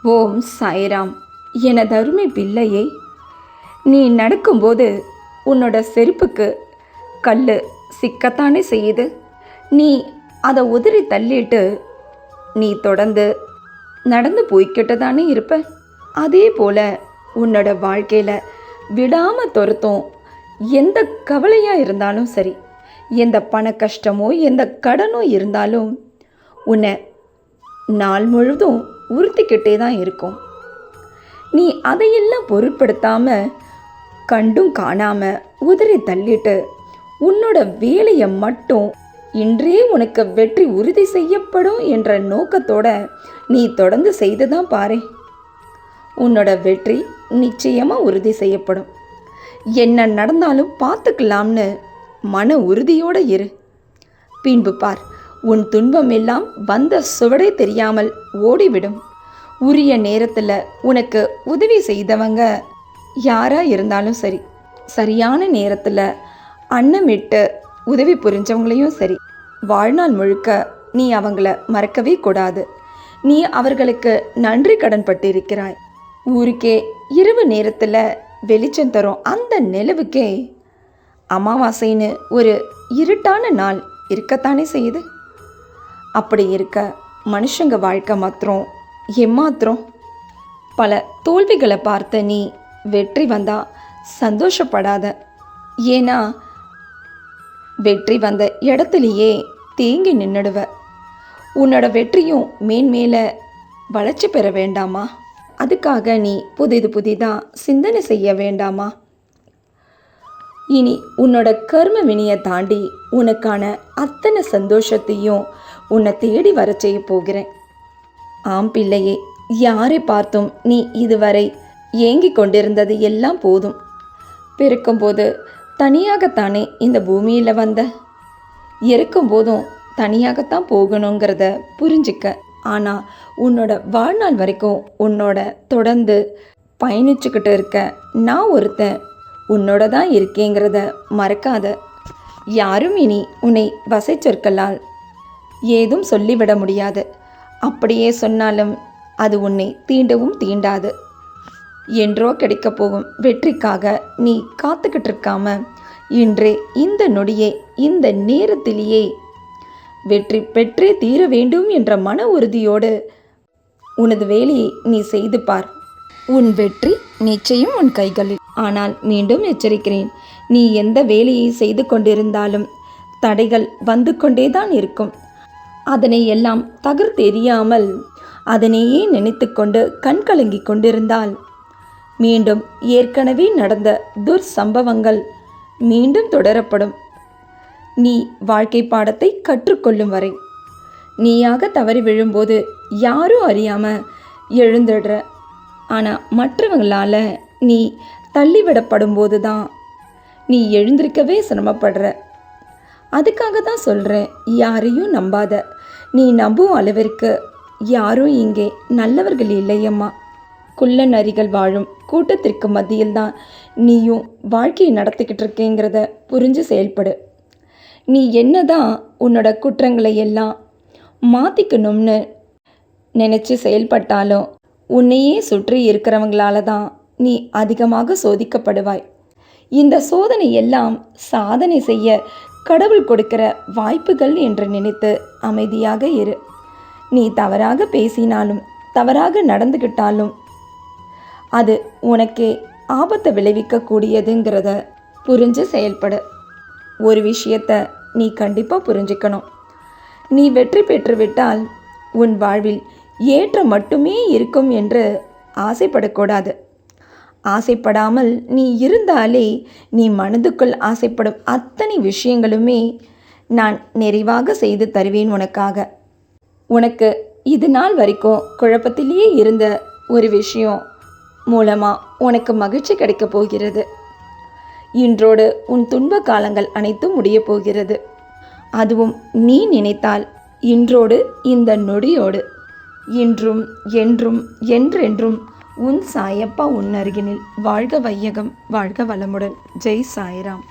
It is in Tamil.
ஓம் சாய்ராம். எனது அருமை பிள்ளையே, நீ நடக்கும்போது உன்னோட செருப்புக்கு கல் சிக்கத்தானே செய்யுது. நீ அதை உதறி தள்ளிட்டு நீ தொடர்ந்து நடந்து போய்கிட்டு தானே இருப்ப. அதே போல் உன்னோட வாழ்க்கையில் விடாமல் துரத்தும் எந்த கவலையாக இருந்தாலும் சரி, எந்த பண கஷ்டமோ எந்த கடனோ இருந்தாலும் உன்னை நாள் முழுதும் உறுத்திக்கிட்டே தான் இருக்கும். நீ அதையெல்லாம் பொருட்படுத்தாமல் கண்டும் காணாமல் உதறி தள்ளிட்டு உன்னோட வேலையை மட்டும் இன்றே உனக்கு வெற்றி உறுதி செய்யப்படும் என்ற நோக்கத்தோட நீ தொடர்ந்து செய்து தான் பாரு. உன்னோட வெற்றி நிச்சயமாக உறுதி செய்யப்படும். என்ன நடந்தாலும் பார்த்துக்கலாம்னு மன உறுதியோடு இரு. பின்பு பார், உன் துன்பம் எல்லாம் வந்த சுவடே தெரியாமல் ஓடிவிடும். உரிய நேரத்தில் உனக்கு உதவி செய்தவங்க யாராக இருந்தாலும் சரி, சரியான நேரத்தில் அன்னமிட்டு உதவி புரிஞ்சவங்களையும் சரி, வாழ்நாள் முழுக்க நீ அவங்கள மறக்கவே கூடாது. நீ அவர்களுக்கு நன்றி கடன் பட்டிருக்கிறாய். ஊருக்கே இரவு நேரத்தில் வெளிச்சம் தரும் அந்த நிலவுக்கே அமாவாசைன்னு ஒரு இருட்டான நாள் இருக்கத்தானே செய்யுது. அப்படி இருக்க மனுஷங்க வாழ்க்கை மாத்திரம் ஏமாத்திரம். பல தோல்விகளை பார்த்த நீ வெற்றி வந்தா சந்தோஷப்படாத. ஏன்னா வெற்றி வந்த இடத்துலையே தேங்கி நின்றுடுவ. உன்னோட வெற்றியும் மேன்மேலே வளர்ச்சி பெற வேண்டாமா? அதுக்காக நீ புதிதாக சிந்தனை செய்ய வேண்டாமா? இனி உன்னோட கர்ம வினியை தாண்டி உனக்கான அத்தனை சந்தோஷத்தையும் உன்னை தேடி வர செய்ய போகிறேன். ஆம் பிள்ளையே, யாரை பார்த்தும் நீ இதுவரை ஏங்கி கொண்டிருந்தது எல்லாம் போதும். பிறக்கும்போது தனியாகத்தானே இந்த பூமியில் வந்த, இறக்கும்போதும் தனியாகத்தான் போகணுங்கிறத புரிஞ்சிக்க. ஆனால் உன்னோட வாழ்நாள் வரைக்கும் உன்னோட தொடர்ந்து பயணிச்சுக்கிட்டு இருக்க நான் ஒருத்தன் உன்னோட தான் இருக்கேங்கிறத மறக்காத. யாரும் இனி உன்னை வசை சொற்களால் ஏதும் சொல்லிவிட முடியாது. அப்படியே சொன்னாலும் அது உன்னை தீண்டவும் தீண்டாது. என்றோ கிடைக்க போகும் வெற்றிக்காக நீ காத்துக்கிட்டு இருக்காம இன்றே இந்த நொடியே இந்த நேரத்திலேயே வெற்றி பெற்றே தீர வேண்டும் என்ற மன உறுதியோடு உனது வேலையை நீ செய்து பார். உன் வெற்றி நிச்சயம் உன் கைகளில். ஆனால் மீண்டும் எச்சரிக்கிறேன், நீ எந்த வேலையை செய்து கொண்டிருந்தாலும் தடைகள் வந்து கொண்டேதான் இருக்கும். அதனை எல்லாம் தகர்த்தெறியாமல் அதனையே நினைத்து கொண்டு கண் கலங்கி கொண்டிருந்தால் மீண்டும் ஏற்கனவே நடந்த துர்சம்பவங்கள் மீண்டும் தொடரப்படும். நீ வாழ்க்கை பாடத்தை கற்றுக்கொள்ளும் வரை நீயாக தவறி விழும்போது யாரும் அறியாமல் எழுந்துடுற. ஆனால் மற்றவங்களால் நீ தள்ளிவிடப்படும் போது தான் நீ எழுந்திருக்கவே சிரமப்படுற. அதுக்காக தான் சொல்கிறேன், யாரையும் நம்பாத. நீ நம்பும் அளவிற்கு யாரும் இங்கே நல்லவர்கள் இல்லையம்மா. குள்ள நரிகள் வாழும் கூட்டத்திற்கு மத்தியில் தான் நீயும் வாழ்க்கையை நடத்திக்கிட்டு இருக்கேங்கிறத புரிஞ்சு செயல்படு. நீ என்னதான் உன்னோட குற்றங்களை எல்லாம் மாற்றிக்கணும்னு நினச்சி செயல்பட்டாலும் உன்னையே சுற்றி இருக்கிறவங்களால தான் நீ அதிகமாக சோதிக்கப்படுவாய். இந்த சோதனை எல்லாம் சாதனை செய்ய கடவுள் கொடுக்கிற வாய்ப்புகள் என்று நினைத்து அமைதியாக இரு. நீ தவறாக பேசினாலும் தவறாக நடந்துக்கிட்டாலும் அது உனக்கே ஆபத்தை விளைவிக்கக்கூடியதுங்கிறத புரிஞ்சு செயல்படு. ஒரு விஷயத்தை நீ கண்டிப்பாக புரிஞ்சுக்கணும். நீ வெற்றி பெற்றுவிட்டால் உன் வாழ்வில் ஏற்றம் மட்டுமே இருக்கும் என்று ஆசைப்படக்கூடாது. ஆசைப்படாமல் நீ இருந்தாலே நீ மனதுக்குள் ஆசைப்படும் அத்தனை விஷயங்களுமே நான் நிறைவாக செய்து தருவேன் உனக்காக. உனக்கு இது நாள் வரைக்கும் குழப்பத்திலேயே இருந்த ஒரு விஷயம் மூலமாக உனக்கு மகிழ்ச்சி கிடைக்கப் போகிறது. இன்றோடு உன் துன்ப காலங்கள் அனைத்தும் முடிய போகிறது. அதுவும் நீ நினைத்தால் இன்றோடு இந்த நொடியோடு. இன்றும் என்றும் என்றென்றும் உன் சாயப்பா உன் அருகினில். வாழ்க வையகம், வாழ்க வளமுடன். ஜெய் சாய்ராம்.